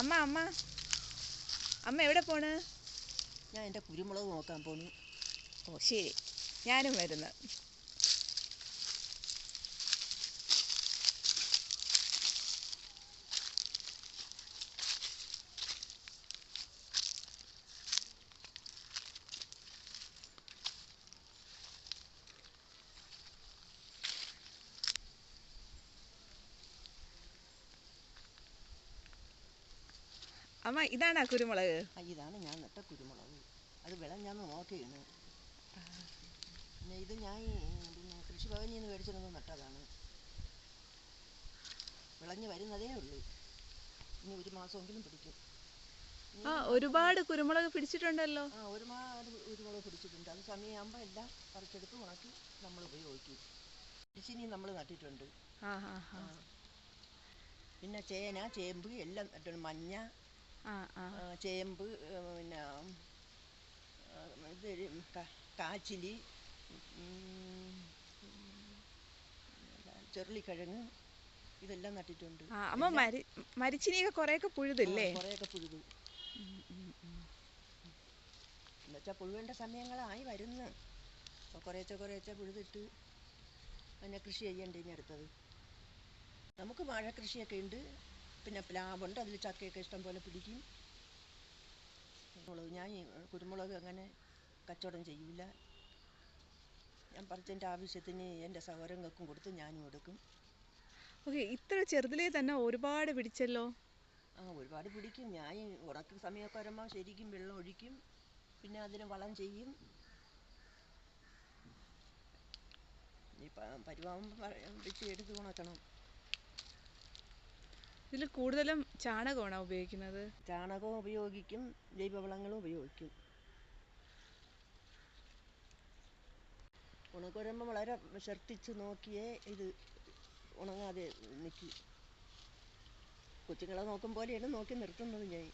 അമ്മ അമ്മ അമ്മ എവിടെ പോണ്? ഞാൻ എൻ്റെ കുരുമുളക് നോക്കാൻ പോണു. ഓ ശരി, ഞാനും വരുന്നു. അമ്മ ഇതാണോ കുരുമുളക്? ഇതാണ് ഞാൻ നട്ട കുരുമുളക്. അത് വിളഞ്ഞാന്ന് നോക്കിയാണ്. പിന്നെ ഇത് ഞാൻ കൃഷിഭവനിൽ നിന്ന് മേടിച്ചിരുന്ന് നട്ടതാണ്. വിളഞ്ഞ് വരുന്നതേ ഉള്ളൂ. ഇനി ഒരു മാസമെങ്കിലും പിടിക്കും. ഒരുപാട് കുരുമുളക് പിടിച്ചിട്ടുണ്ടല്ലോ. ഒരുപാട് കുരുമുളക് പിടിച്ചിട്ടുണ്ട്. അത് സമയമാകുമ്പോൾ എല്ലാം പറിച്ചെടുത്ത് ഉണക്കി നമ്മൾ ഉപയോഗിക്കും. ഇച്ചിനി നമ്മൾ നട്ടിട്ടുണ്ട്. പിന്നെ ചേന, ചേമ്പ് എല്ലാം നട്ടിട്ടുണ്ട്. മഞ്ഞ, ചേമ്പ്, പിന്നെ ഇത് കാച്ചിലി, ചെറുള്ളിക്കിഴങ്ങ് ഇതെല്ലാം നട്ടിട്ടുണ്ട്. അമ്മ മരിച്ചിനിയൊക്കെ കുറേയൊക്കെ പുഴുതില്ലേ? കുറേയൊക്കെ പുഴുതു. എന്നുവെച്ചാൽ പുഴുവേണ്ട സമയങ്ങളായി വരുന്നു. അപ്പോൾ കുറേശ്ശെ പുഴുതിട്ട് പിന്നെ കൃഷി ചെയ്യേണ്ടി ഇനി അടുത്തത്. നമുക്ക് വാഴ കൃഷിയൊക്കെ ഉണ്ട്. പിന്നെ പ്ലാവുണ്ട്, അതിൽ ചക്കയൊക്കെ ഇഷ്ടം പോലെ പിടിക്കും. ഞാൻ കുരുമുളക് അങ്ങനെ കച്ചവടം ചെയ്യില്ല. ഞാൻ പറിച്ചതിൻ്റെ ആവശ്യത്തിന് എൻ്റെ സഹോദരങ്ങൾക്കും കൊടുത്ത് ഞാനും എടുക്കും. ഓക്കെ, ഇത്ര ചെറുതിലേ തന്നെ ഒരുപാട് പിടിച്ചല്ലോ. ഒരുപാട് പിടിക്കും. ഞാൻ ഉണക്ക സമയമൊക്കെ വരുമ്പോൾ ശരിക്കും വെള്ളം ഒഴിക്കും. പിന്നെ അതിന് വളം ചെയ്യും. പരുവാകുമ്പോൾ വെച്ച് എടുത്ത് ഉണക്കണം. ഇതിൽ കൂടുതലും ചാണകമാണോ ഉപയോഗിക്കുന്നത്? ചാണകവും ഉപയോഗിക്കും, ജൈവവളങ്ങളും ഉപയോഗിക്കും. ഉണക്ക് വരുമ്പോൾ വളരെ ശ്രദ്ധിച്ച് നോക്കിയേ ഇത് ഉണങ്ങാതെ നിൽക്കും. കൊച്ചുങ്ങളെ നോക്കും പോലെയാണ് നോക്കി നിർത്തുന്നത് ഞാൻ.